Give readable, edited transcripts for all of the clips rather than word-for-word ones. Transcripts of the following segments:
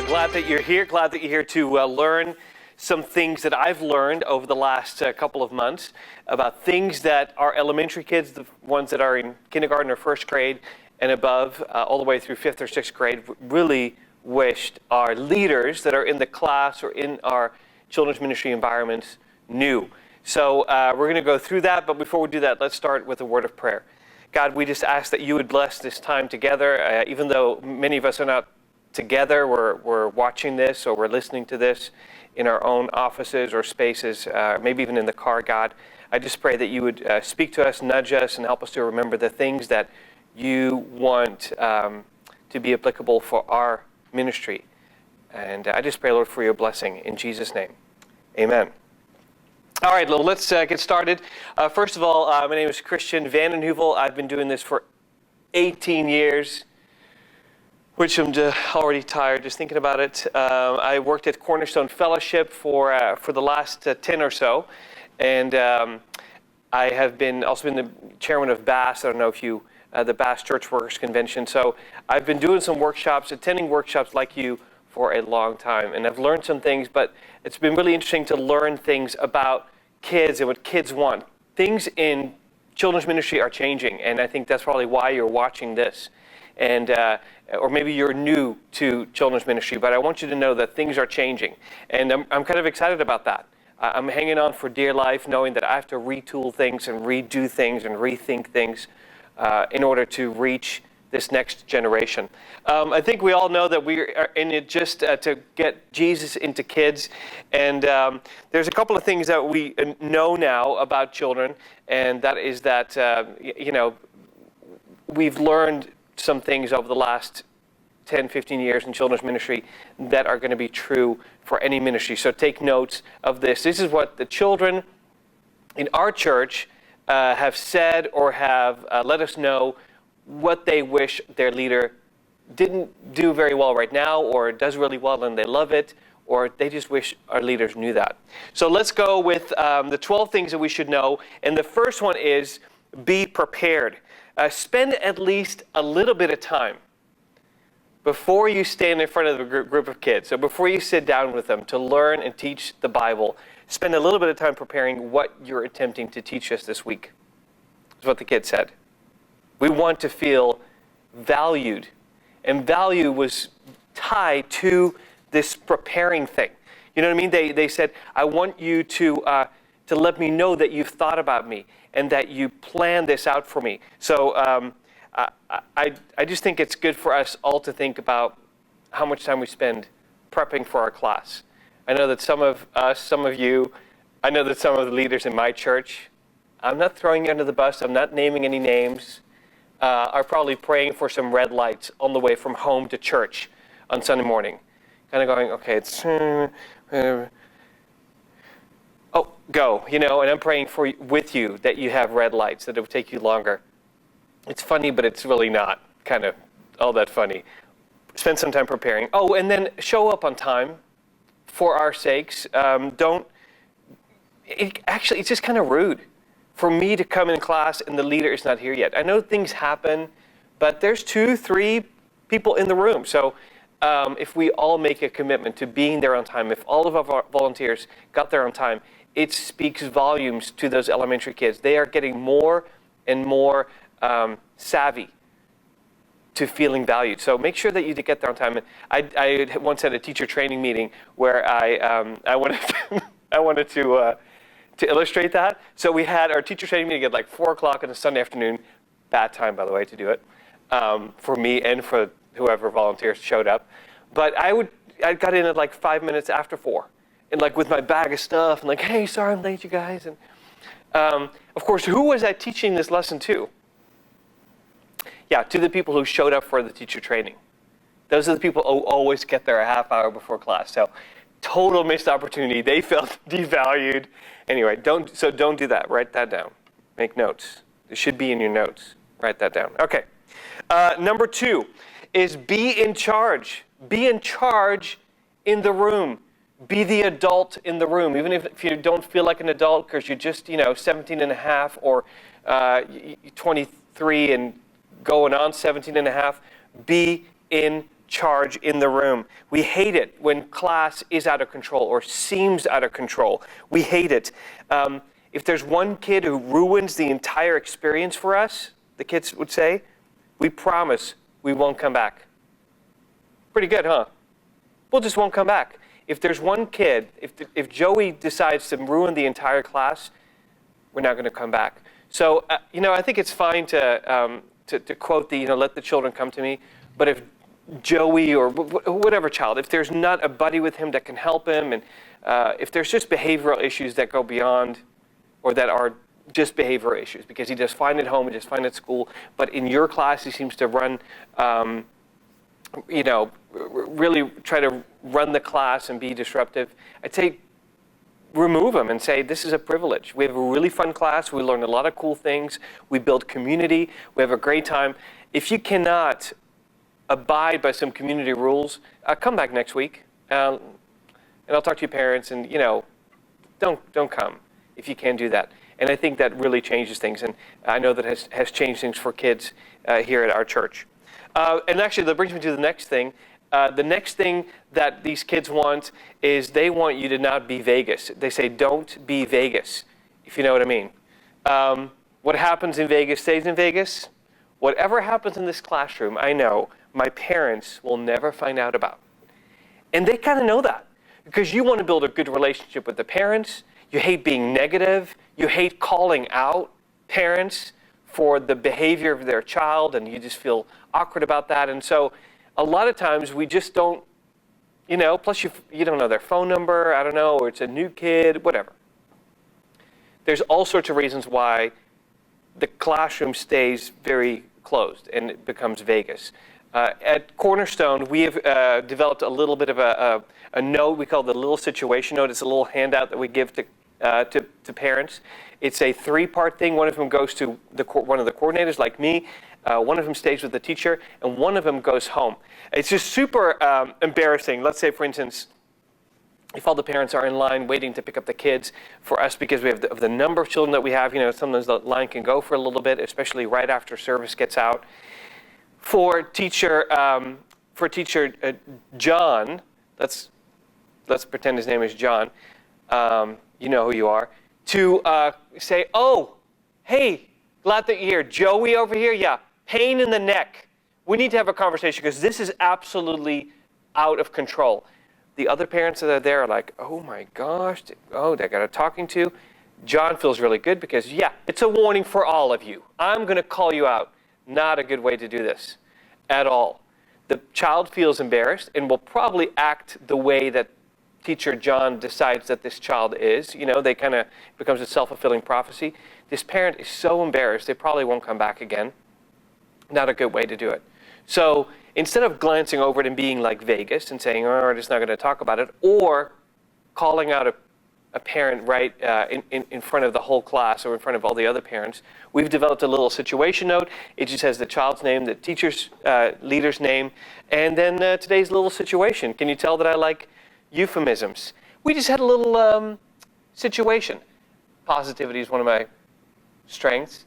Glad that you're here. Glad that you're here to learn some things that I've learned over the last couple of months about things that our elementary kids, the ones that are in kindergarten or first grade and above, all the way through fifth or sixth grade, really wished our leaders that are in the class or in our children's ministry environments knew. So we're going to go through that, but before we do that, let's start with a word of prayer. God, we just ask that you would bless this time together, even though many of us are not together, we're watching this or we're listening to this in our own offices or spaces, maybe even in the car, God. I just pray that you would speak to us, nudge us, and help us to remember the things that you want to be applicable for our ministry. And I just pray, Lord, for your blessing in Jesus' name. Amen. All right, well, let's get started. First of all, my name is Christian Vanden Heuvel. I've been doing this for 18 years. Which I'm already tired just thinking about it. I worked at Cornerstone Fellowship for the last 10 or so, and I have also been the chairman of BAS. I don't know if you the BAS Church Workers Convention. So I've been doing some workshops, attending workshops like you for a long time, and I've learned some things. But it's been really interesting to learn things about kids and what kids want. Things in children's ministry are changing, and I think that's probably why you're watching this. And or maybe you're new to children's ministry, but I want you to know that things are changing. And I'm kind of excited about that. I'm hanging on for dear life, knowing that I have to retool things and redo things and rethink things in order to reach this next generation. I think we all know that we are in it just to get Jesus into kids. And there's a couple of things that we know now about children, and that is that, we've learned some things over the last 10, 15 years in children's ministry that are going to be true for any ministry. So take notes of this. This is what the children in our church have said or have let us know what they wish their leader didn't do very well right now, or does really well and they love it, or they just wish our leaders knew that. So let's go with the 12 things that we should know. And the first one is be prepared. Spend at least a little bit of time before you stand in front of a group of kids. So before you sit down with them to learn and teach the Bible, spend a little bit of time preparing what you're attempting to teach us this week. That's what the kids said. We want to feel valued. And value was tied to this preparing thing. You know what I mean? They said, I want you to let me know that you've thought about me and that you planned this out for me. So I just think it's good for us all to think about how much time we spend prepping for our class. I know that some of us, some of you, I know that some of the leaders in my church, I'm not throwing you under the bus, I'm not naming any names, are probably praying for some red lights on the way from home to church on Sunday morning. Kind of going, okay, it's... oh, go, and I'm praying with you that you have red lights, that it would take you longer. It's funny, but it's really not kind of all that funny. Spend some time preparing. Oh, and then show up on time for our sakes. It's just kind of rude for me to come in class and the leader is not here yet. I know things happen, but there's 2, 3 people in the room. So if we all make a commitment to being there on time, if all of our volunteers got there on time, it speaks volumes to those elementary kids. They are getting more and more savvy to feeling valued. So make sure that you get there on time. I once had a teacher training meeting where I wanted to illustrate that. So we had our teacher training meeting at like 4 o'clock on a Sunday afternoon. Bad time, by the way, to do it for me and for whoever volunteers showed up. But I got in at like 5 minutes after 4. And like with my bag of stuff, and like, hey, sorry I'm late, you guys. And of course, who was I teaching this lesson to? Yeah, to the people who showed up for the teacher training. Those are the people who always get there a half hour before class. So total missed opportunity. They felt devalued. Anyway, don't do that. Write that down. Make notes. It should be in your notes. Write that down. Okay. Number 2 is be in charge. Be in charge in the room. Be the adult in the room, even if you don't feel like an adult because you're just, 17 and a half or 23 and going on 17 and a half. Be in charge in the room. We hate it when class is out of control or seems out of control. We hate it. If there's one kid who ruins the entire experience for us, the kids would say, we promise we won't come back. Pretty good, huh? We'll just won't come back. If there's one kid, if Joey decides to ruin the entire class, we're not going to come back. So, I think it's fine to quote let the children come to me. But if Joey or whatever child, if there's not a buddy with him that can help him, and if there's just behavioral issues that go beyond, or that are just behavioral issues, because he just fine at home and just fine at school, but in your class he seems to run, really try to run the class and be disruptive, I'd say remove him and say, this is a privilege. We have a really fun class. We learn a lot of cool things. We build community. We have a great time. If you cannot abide by some community rules, come back next week, and I'll talk to your parents, and don't come if you can't do that. And I think that really changes things, and I know that has changed things for kids here at our church. And actually, that brings me to the next thing. The next thing that these kids want is they want you to not be Vegas. They say, don't be Vegas, if you know what I mean. What happens in Vegas stays in Vegas. Whatever happens in this classroom, I know my parents will never find out about. And they kind of know that, because you want to build a good relationship with the parents. You hate being negative. You hate calling out parents for the behavior of their child, and you just feel awkward about that. And so a lot of times we just don't, plus you don't know their phone number, I don't know, or it's a new kid, whatever. There's all sorts of reasons why the classroom stays very closed and it becomes Vegas. At Cornerstone, we have developed a little bit of a note we call the little situation note. It's a little handout that we give to parents. It's a 3-part thing. One of them goes to one of the coordinators, like me. One of them stays with the teacher, and one of them goes home. It's just super embarrassing. Let's say, for instance, if all the parents are in line waiting to pick up the kids, for us, because we have the number of children that we have, sometimes the line can go for a little bit, especially right after service gets out. For teacher John, let's pretend his name is John. You know who you are. To say, oh, hey, glad that you're here. Joey over here, yeah, pain in the neck. We need to have a conversation because this is absolutely out of control. The other parents that are there are like, oh my gosh, they got a talking to. John feels really good because, yeah, it's a warning for all of you. I'm going to call you out. Not a good way to do this at all. The child feels embarrassed and will probably act the way that teacher John decides that this child is. They kind of becomes a self-fulfilling prophecy. This parent is so embarrassed, they probably won't come back again. Not a good way to do it. So instead of glancing over it and being like Vegas and saying, oh, we're just not going to talk about it, or calling out a parent right in front of the whole class or in front of all the other parents, we've developed a little situation note. It just has the child's name, the teacher's leader's name, and then today's little situation. Can you tell that I like euphemisms? We just had a little situation. Positivity is one of my strengths.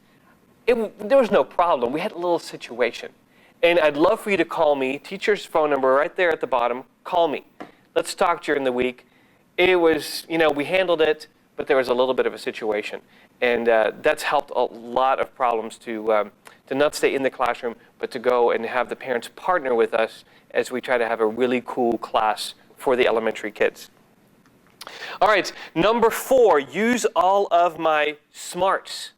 There was no problem. We had a little situation. And I'd love for you to call me. Teacher's phone number right there at the bottom. Call me. Let's talk during the week. It was, we handled it, but there was a little bit of a situation. And that's helped a lot of problems to not stay in the classroom, but to go and have the parents partner with us as we try to have a really cool class for the elementary kids. All right, number 4, use all of my smarts,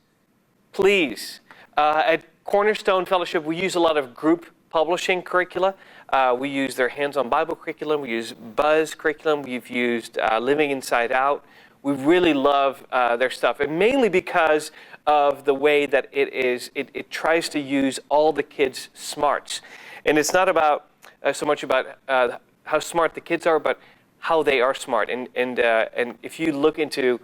please. At Cornerstone Fellowship, we use a lot of group publishing curricula. We use their hands-on Bible curriculum. We use Buzz curriculum. We've used Living Inside Out. We really love their stuff, and mainly because of the way that it tries to use all the kids' smarts. And it's not about so much about how smart the kids are, but how they are smart. And if you look into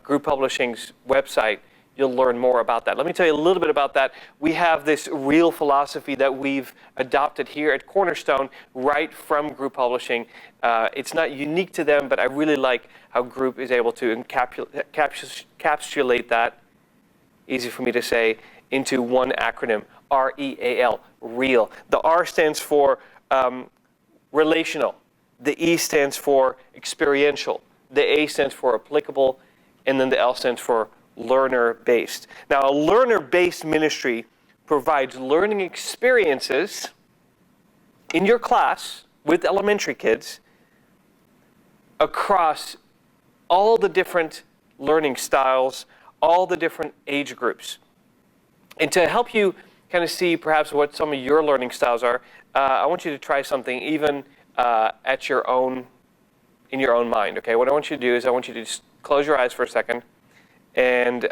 Group Publishing's website, you'll learn more about that. Let me tell you a little bit about that. We have this real philosophy that we've adopted here at Cornerstone right from Group Publishing. It's not unique to them, but I really like how Group is able to encapsulate that, easy for me to say, into one acronym, REAL, real. The R stands for relational. The E stands for experiential. The A stands for applicable. And then the L stands for learner-based. Now, a learner-based ministry provides learning experiences in your class with elementary kids across all the different learning styles, all the different age groups. And to help you kind of see perhaps what some of your learning styles are, I want you to try something even in your own mind. Okay, what I want you to do is I want you to just close your eyes for a second, and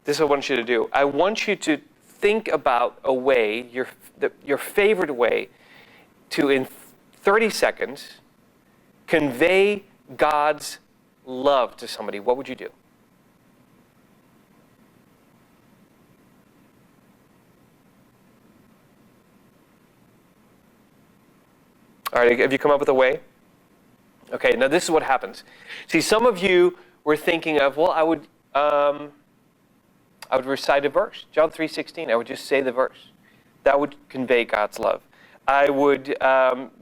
this is what I want you to do. I want you to think about a way, your favorite way, to in 30 seconds convey God's love to somebody. What would you do? All right, have you come up with a way? Okay, now this is what happens. See, some of you were thinking of, well, I would recite a verse, John 3:16. I would just say the verse. That would convey God's love. I would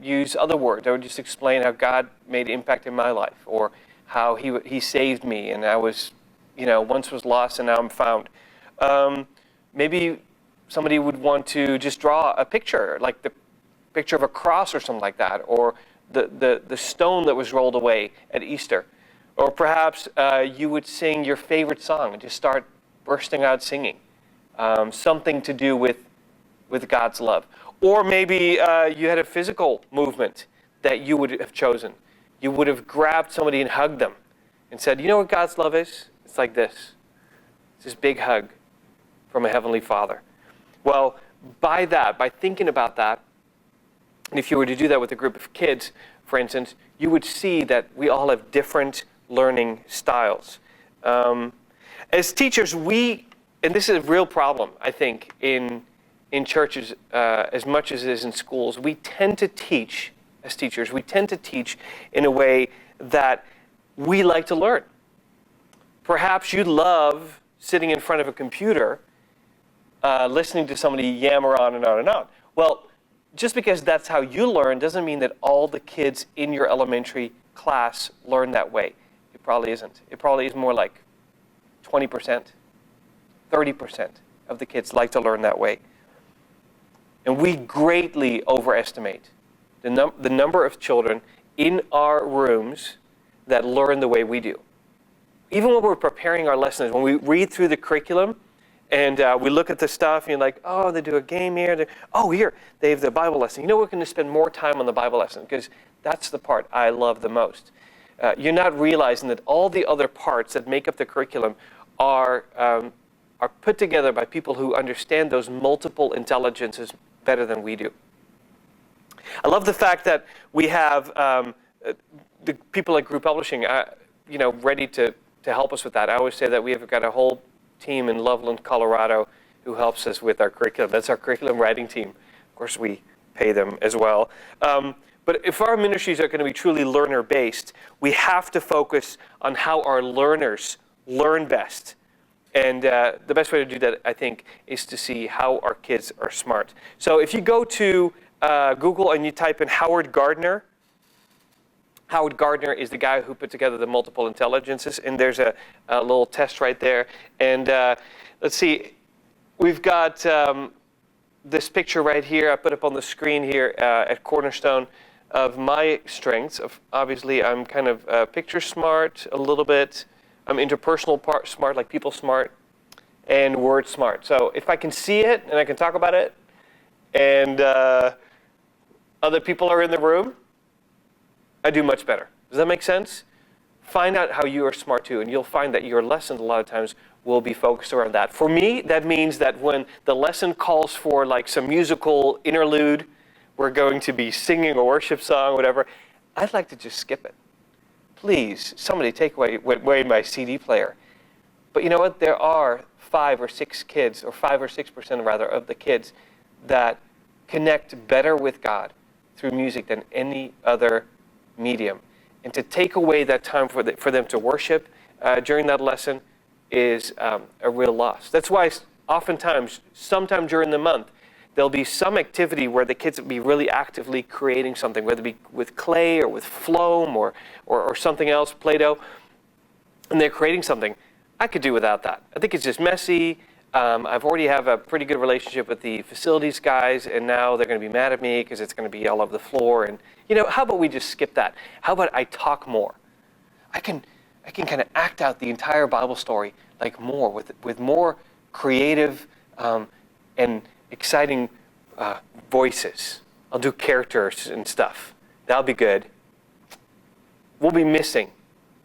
use other words. I would just explain how God made impact in my life, or how He saved me, and I was, once was lost and now I'm found. Maybe somebody would want to just draw a picture, like the picture of a cross or something like that, or the stone that was rolled away at Easter. Or perhaps you would sing your favorite song and just start bursting out singing. Something to do with God's love. Or maybe you had a physical movement that you would have chosen. You would have grabbed somebody and hugged them and said, you know what God's love is? It's like this. It's this big hug from a Heavenly Father. Well, by thinking about that, and if you were to do that with a group of kids, for instance, you would see that we all have different learning styles. As teachers, and this is a real problem, I think, in churches as much as it is in schools, we tend to teach, as teachers, in a way that we like to learn. Perhaps you love sitting in front of a computer, listening to somebody yammer on and on and on. Well, just because that's how you learn doesn't mean that all the kids in your elementary class learn that way. It probably isn't. It probably is more like 20%, 30% of the kids like to learn that way. And we greatly overestimate the number of children in our rooms that learn the way we do. Even when we're preparing our lessons, when we read through the curriculum, and we look at the stuff, and you're like, oh, they do a game here. Here, they have the Bible lesson. You know, we're going to spend more time on the Bible lesson, because that's the part I love the most. You're not realizing that all the other parts that make up the curriculum are put together by people who understand those multiple intelligences better than we do. I love the fact that we have the people at Group Publishing, ready to help us with that. I always say that we have got a whole team in Loveland, Colorado, who helps us with our curriculum. That's our curriculum writing team. Of course, we pay them as well. But if our ministries are going to be truly learner-based, we have to focus on how our learners learn best. And the best way to do that, I think, is to see how our kids are smart. So if you go to Google and you type in Howard Gardner is the guy who put together the multiple intelligences, and there's a little test right there. And let's see, we've got this picture right here. I put up on the screen here at Cornerstone of my strengths. Obviously, I'm kind of picture smart a little bit. I'm interpersonal smart, like people smart, and word smart. So if I can see it and I can talk about it, and other people are in the room, I do much better. Does that make sense? Find out how you are smart too, and you'll find that your lessons a lot of times will be focused around that. For me, that means that when the lesson calls for like some musical interlude, we're going to be singing a worship song, whatever, I'd like to just skip it. Please, somebody take away my CD player. But you know what? There are 5 or 6% rather, of the kids that connect better with God through music than any other medium. And to take away that time for them to worship during that lesson is a real loss. That's why oftentimes, sometime during the month, there'll be some activity where the kids will be really actively creating something, whether it be with clay or with foam or something else, Play-Doh, and they're creating something. I could do without that. I think it's just messy. I've already have a pretty good relationship with the facilities guys, and now they're going to be mad at me because it's going to be all over the floor. And how about we just skip that? How about I talk more? I can kind of act out the entire Bible story like more with more creative and exciting voices. I'll do characters and stuff. That'll be good. We'll be missing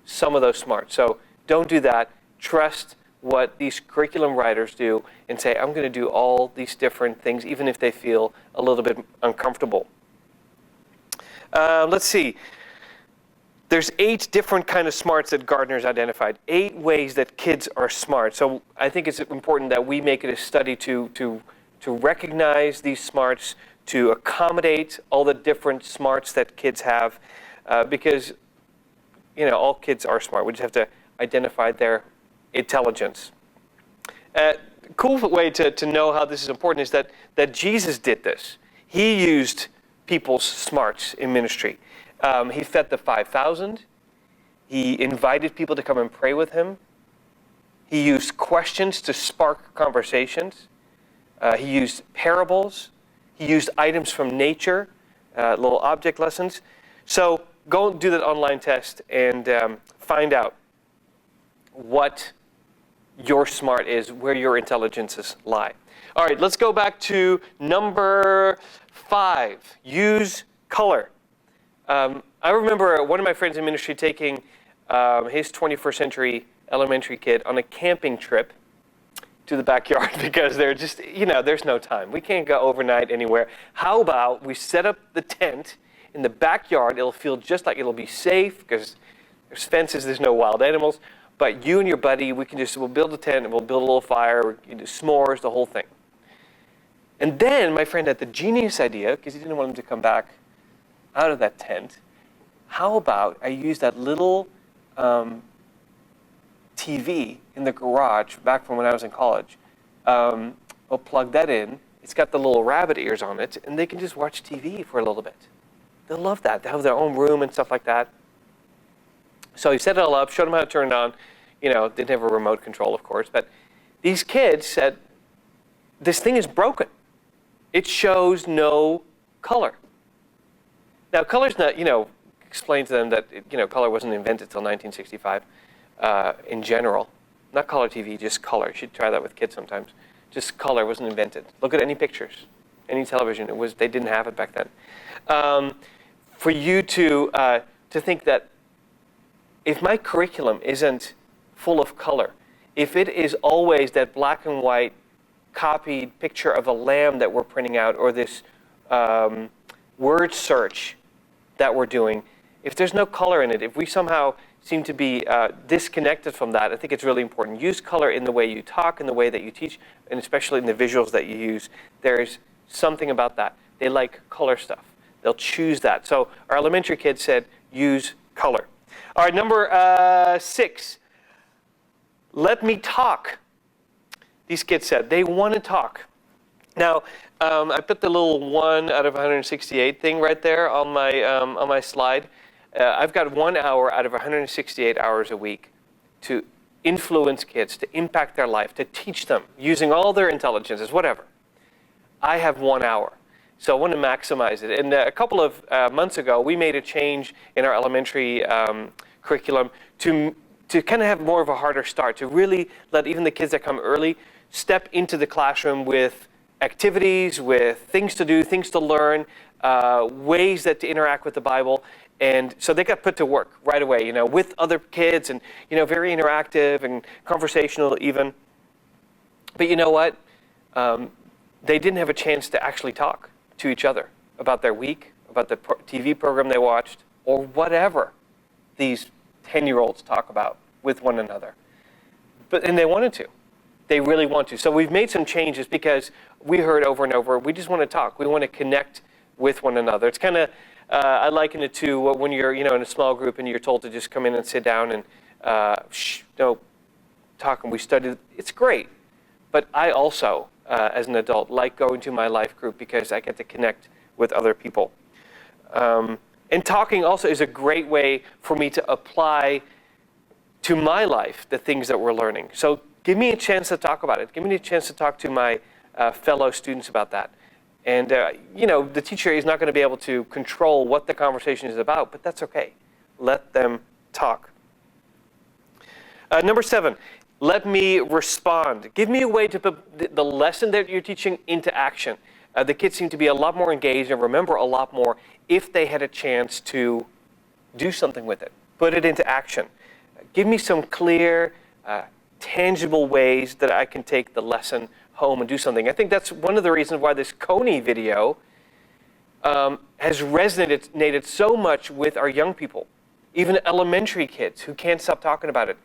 some of those smarts. So don't do that. Trust what these curriculum writers do and say, I'm going to do all these different things, even if they feel a little bit uncomfortable. Let's see. There's 8 different kind of smarts that Gardner's identified. 8 ways that kids are smart. So I think it's important that we make it a study to recognize these smarts, to accommodate all the different smarts that kids have, because all kids are smart. We just have to identify their intelligence. Cool way to know how this is important is that Jesus did this. He used people's smarts in ministry. He fed the 5,000. He invited people to come and pray with him. He used questions to spark conversations. He used parables. He used items from nature, little object lessons. So go do that online test and find out what your smart is, where your intelligences lie. All right, let's go back to number 5. Use color. I remember one of my friends in ministry taking his 21st century elementary kid on a camping trip to the backyard because they're just, there's no time. We can't go overnight anywhere. How about we set up the tent in the backyard? It'll feel just like it'll be safe because there's fences, there's no wild animals. But you and your buddy, we'll build a tent and we'll build a little fire, you do s'mores, the whole thing. And then my friend had the genius idea, because he didn't want him to come back out of that tent. How about I use that little TV in the garage back from when I was in college. We'll plug that in. It's got the little rabbit ears on it, and they can just watch TV for a little bit. They'll love that. They have their own room and stuff like that. So he set it all up, showed them how to turn it on. Didn't have a remote control, of course. But these kids said, this thing is broken. It shows no color. Now, color's not, explain to them that, color wasn't invented until 1965 in general. Not color TV, just color. You should try that with kids sometimes. Just color wasn't invented. Look at any pictures, any television. They didn't have it back then. For you to think that if my curriculum isn't full of color, if it is always that black and white copied picture of a lamb that we're printing out, or this word search that we're doing, if there's no color in it, if we somehow seem to be disconnected from that, I think it's really important. Use color in the way you talk, in the way that you teach, and especially in the visuals that you use. There's something about that. They like color stuff. They'll choose that. So our elementary kids said, use color. All right, number 6. Let me talk. These kids said they want to talk. Now, I put the little 1 out of 168 thing right there on my slide. I've got 1 hour out of 168 hours a week to influence kids, to impact their life, to teach them using all their intelligences, whatever. I have 1 hour. So I want to maximize it. And a couple of months ago, we made a change in our elementary curriculum to kind of have more of a harder start, to really let even the kids that come early step into the classroom with activities, with things to do, things to learn, ways to interact with the Bible. And so they got put to work right away, with other kids and, very interactive and conversational even. But you know what? They didn't have a chance to actually talk to each other about their week, about the TV program they watched, or whatever these 10-year-olds talk about with one another. And they wanted to. They really want to. So we've made some changes because we heard over and over, we just want to talk. We want to connect with one another. It's kind of, I liken it to when you're, in a small group and you're told to just come in and sit down and talk and we study. It's great. But I also as an adult, like going to my life group, because I get to connect with other people. And talking also is a great way for me to apply to my life the things that we're learning. So give me a chance to talk about it. Give me a chance to talk to my fellow students about that. And, the teacher is not going to be able to control what the conversation is about, but that's okay. Let them talk. Number 7, let me respond. Give me a way to put the lesson that you're teaching into action. The kids seem to be a lot more engaged and remember a lot more if they had a chance to do something with it, put it into action. Give me some clear, tangible ways that I can take the lesson home and do something. I think that's one of the reasons why this Coney video has resonated so much with our young people, even elementary kids who can't stop talking about it.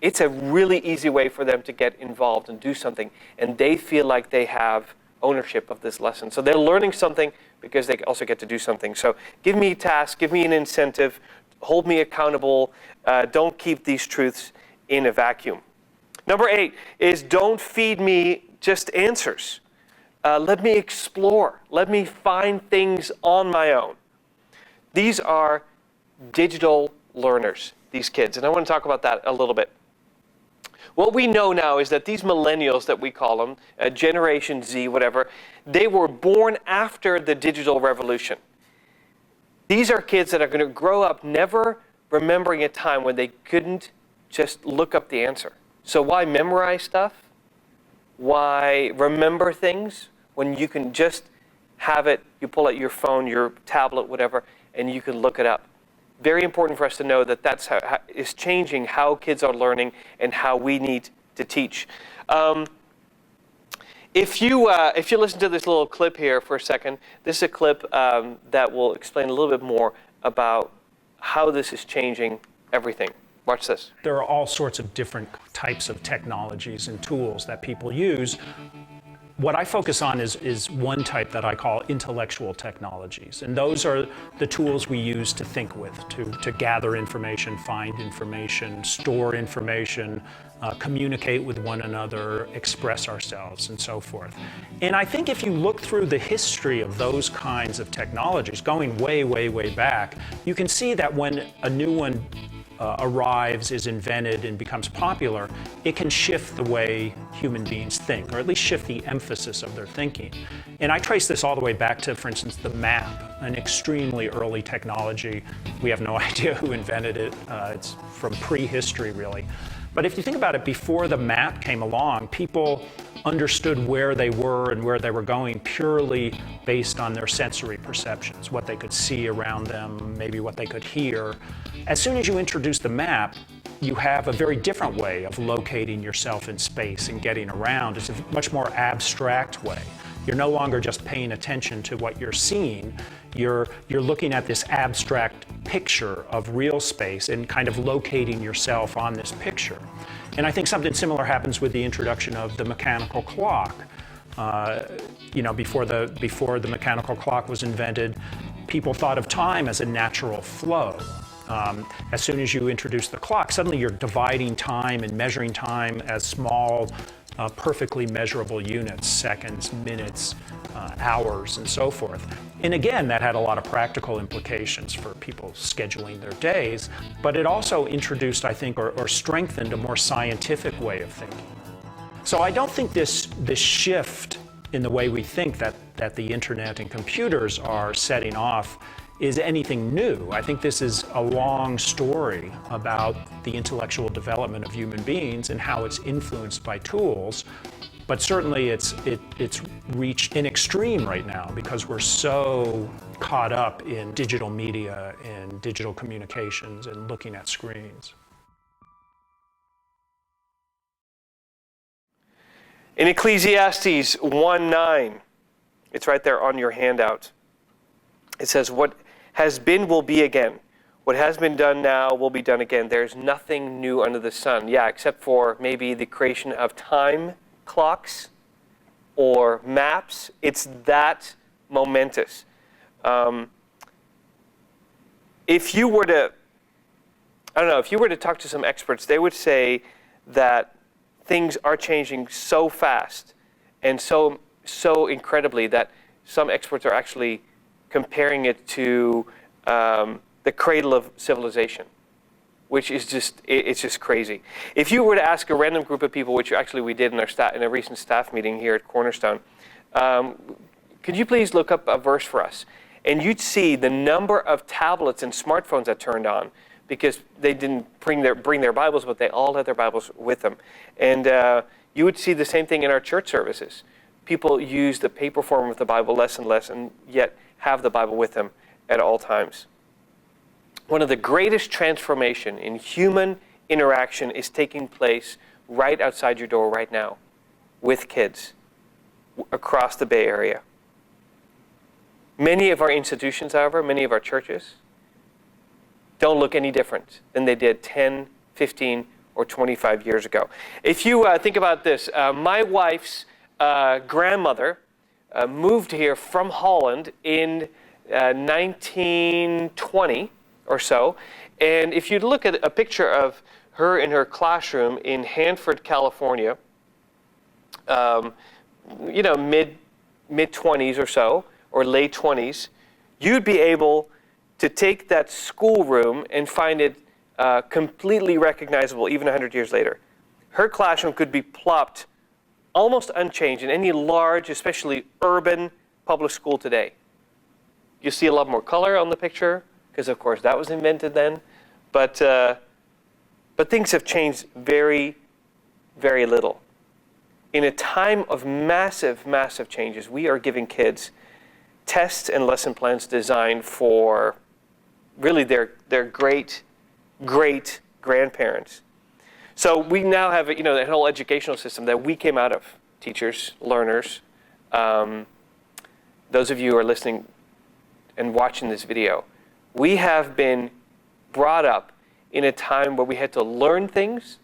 It's a really easy way for them to get involved and do something, and they feel like they have ownership of this lesson. So they're learning something because they also get to do something. So give me a task, give me an incentive, hold me accountable. Don't keep these truths in a vacuum. Number 8 is don't feed me just answers. Let me explore. Let me find things on my own. These are digital learners, these kids, and I want to talk about that a little bit. What we know now is that these millennials that we call them, Generation Z, whatever, they were born after the digital revolution. These are kids that are going to grow up never remembering a time when they couldn't just look up the answer. So why memorize stuff? Why remember things when you can just have it, you pull out your phone, your tablet, whatever, and you can look it up. Very important for us to know that that's how is changing how kids are learning and how we need to teach. If you listen to this little clip here for a second, this is a clip that will explain a little bit more about how this is changing everything. Watch this. There are all sorts of different types of technologies and tools that people use. What I focus on is one type that I call intellectual technologies. And those are the tools we use to think with, to gather information, find information, store information, communicate with one another, express ourselves, and so forth. And I think if you look through the history of those kinds of technologies, going way, way, way back, you can see that when a new one arrives, is invented, and becomes popular, it can shift the way human beings think, or at least shift the emphasis of their thinking. And I trace this all the way back to, for instance, the map, an extremely early technology. We have no idea who invented it. It's from prehistory, really. But if you think about it, before the map came along, people understood where they were and where they were going purely based on their sensory perceptions, what they could see around them, maybe what they could hear. As soon as you introduce the map, you have a very different way of locating yourself in space and getting around. It's a much more abstract way. You're no longer just paying attention to what you're seeing. You're looking at this abstract picture of real space and kind of locating yourself on this picture. And I think something similar happens with the introduction of the mechanical clock. Before the mechanical clock was invented, people thought of time as a natural flow. As soon as you introduce the clock, suddenly you're dividing time and measuring time as small, perfectly measurable units, seconds, minutes, hours, and so forth. And again, that had a lot of practical implications for people scheduling their days, but it also introduced, I think, or strengthened a more scientific way of thinking. So I don't think this shift in the way we think that the internet and computers are setting off is anything new. I think this is a long story about the intellectual development of human beings and how it's influenced by tools. But certainly it's reached an extreme right now because we're so caught up in digital media and digital communications and looking at screens. In Ecclesiastes 1:9, it's right there on your handout. It says, "What has been will be again. What has been done now will be done again. There's nothing new under the sun." Yeah, except for maybe the creation of time clocks or maps. It's that momentous. If you were to talk to some experts, they would say that things are changing so fast and so incredibly that some experts are actually comparing it to the cradle of civilization, which is it's just crazy. If you were to ask a random group of people, which actually we did in a recent staff meeting here at Cornerstone, could you please look up a verse for us? And you'd see the number of tablets and smartphones that turned on, because they didn't bring their Bibles, but they all had their Bibles with them. And you would see the same thing in our church services. People use the paper form of the Bible less and less, and yet have the Bible with them at all times. One of the greatest transformation in human interaction is taking place right outside your door right now with kids across the Bay Area. Many of our institutions, however, many of our churches, don't look any different than they did 10, 15, or 25 years ago. If you think about this, my wife's grandmother moved here from Holland in 1920 or so. And if you look at a picture of her in her classroom in Hanford, California, mid-20s or so, or late 20s, you'd be able to take that schoolroom and find it completely recognizable even 100 years later. Her classroom could be plopped almost unchanged in any large, especially urban public school today. You see a lot more color on the picture, because of course that was invented then. But things have changed very, very little. In a time of massive, massive changes, we are giving kids tests and lesson plans designed for really their great grandparents. So we now have that whole educational system that we came out of, teachers, learners. Those of you who are listening and watching this video, we have been brought up in a time where we had to learn things,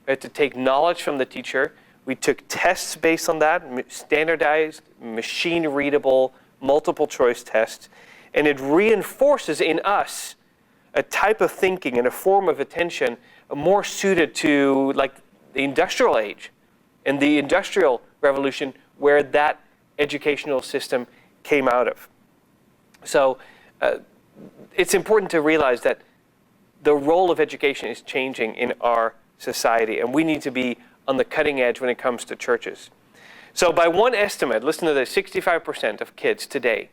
we had to take knowledge from the teacher. We took tests based on that, standardized, machine-readable, multiple-choice tests, and it reinforces in us a type of thinking and a form of attention more suited to like the industrial age and the industrial revolution where that educational system came out of. So it's important to realize that the role of education is changing in our society, and we need to be on the cutting edge when it comes to churches. So by one estimate, listen to this, 65% of kids today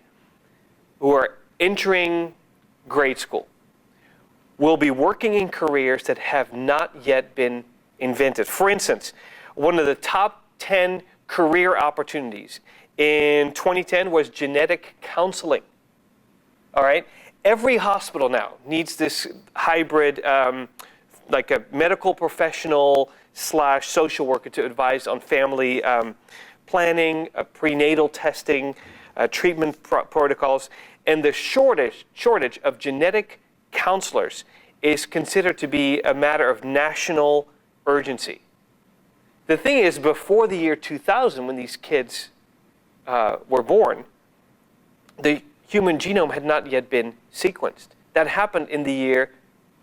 who are entering grade school will be working in careers that have not yet been invented. For instance, one of the top 10 career opportunities in 2010 was genetic counseling. All right? Every hospital now needs this hybrid, like a medical professional / social worker to advise on family planning, prenatal testing, treatment protocols. And the shortage of genetic counselors is considered to be a matter of national urgency. The thing is, before the year 2000, when these kids were born, the human genome had not yet been sequenced. That happened in the year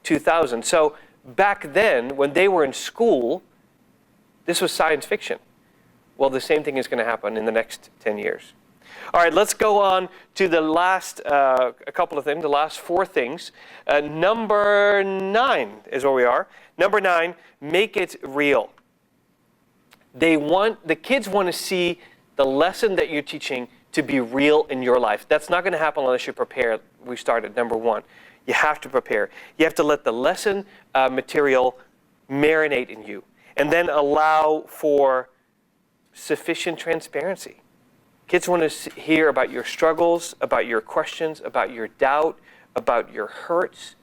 2000. So back then, when they were in school, this was science fiction. Well, the same thing is going to happen in the next 10 years. All right, let's go on to the last a couple of things, the last four things. Number 9 is where we are. Number 9, make it real. The kids want to see the lesson that you're teaching to be real in your life. That's not going to happen unless you prepare. We started, number 1. You have to prepare. You have to let the lesson material marinate in you, and then allow for sufficient transparency. Kids want to hear about your struggles, about your questions, about your doubt, about your hurts.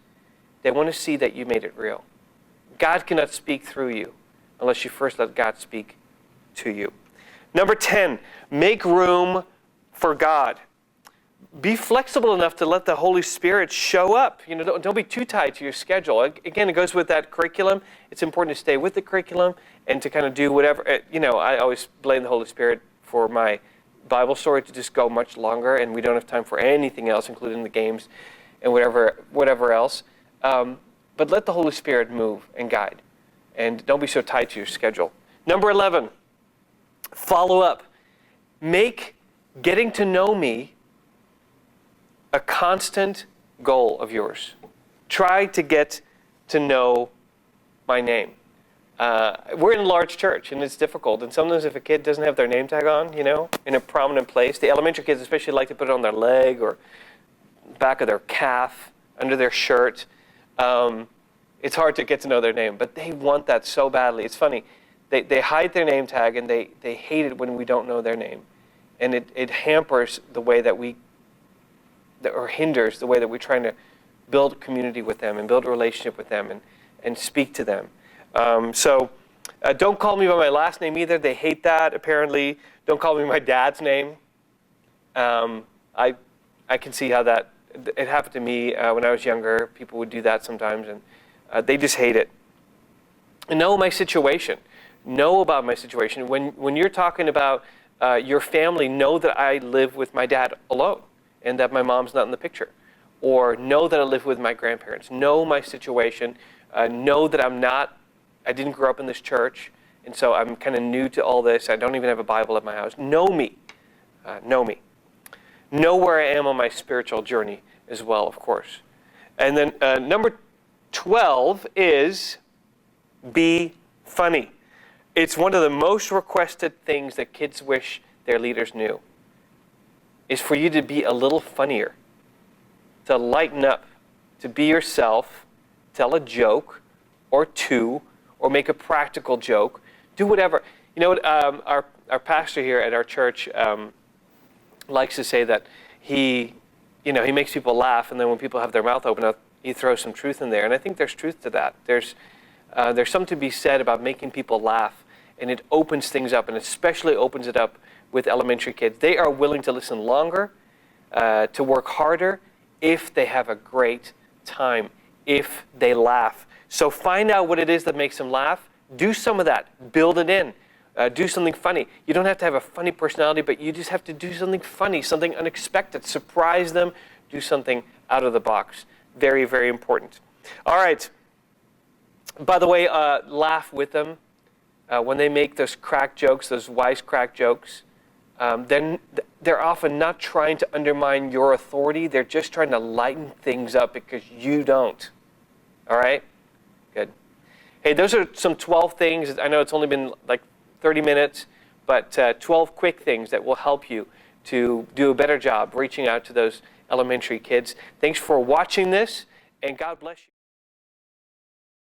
They want to see that you made it real. God cannot speak through you unless you first let God speak to you. Number 10, make room for God. Be flexible enough to let the Holy Spirit show up. Don't be too tied to your schedule. Again, it goes with that curriculum. It's important to stay with the curriculum and to kind of do whatever. I always blame the Holy Spirit for my Bible story to just go much longer, and we don't have time for anything else, including the games and whatever else. But let the Holy Spirit move and guide, and don't be so tied to your schedule. Number 11, follow up. make getting to know me a constant goal of yours. Try to get to know my name. We're in a large church, and it's difficult. And sometimes if a kid doesn't have their name tag on, in a prominent place, the elementary kids especially like to put it on their leg or back of their calf, under their shirt. It's hard to get to know their name, but they want that so badly. It's funny. They hide their name tag, and they hate it when we don't know their name. And it hampers the way that or hinders the way that we're trying to build community with them and build a relationship with them and speak to them. So don't call me by my last name either. They hate that, apparently. Don't call me my dad's name. I can see how it happened to me when I was younger. People would do that sometimes, and they just hate it. And know my situation. Know about my situation. When you're talking about your family, know that I live with my dad alone and that my mom's not in the picture. Or know that I live with my grandparents. Know my situation. Know that I didn't grow up in this church, and so I'm kind of new to all this. I don't even have a Bible at my house. Know me. Know me. Know where I am on my spiritual journey as well, of course. And then number 12 is be funny. It's one of the most requested things that kids wish their leaders knew, is for you to be a little funnier, to lighten up, to be yourself, tell a joke or two, or make a practical joke. Do whatever. You know what? Our pastor here at our church likes to say that he makes people laugh, and then when people have their mouth open up, he throws some truth in there. And I think there's truth to that. There's something to be said about making people laugh, and it opens things up, and especially opens it up with elementary kids. They are willing to listen longer, to work harder, if they have a great time, if they laugh. So find out what it is that makes them laugh. Do some of that. Build it in. Do something funny. You don't have to have a funny personality, but you just have to do something funny, something unexpected. Surprise them. Do something out of the box. Very, very important. All right. By the way, laugh with them. When they make those crack jokes, those wisecrack jokes, then they're often not trying to undermine your authority. They're just trying to lighten things up because you don't. All right? Good. Hey, those are some 12 things. I know it's only been like 30 minutes, but 12 quick things that will help you to do a better job reaching out to those elementary kids. Thanks for watching this, and God bless you.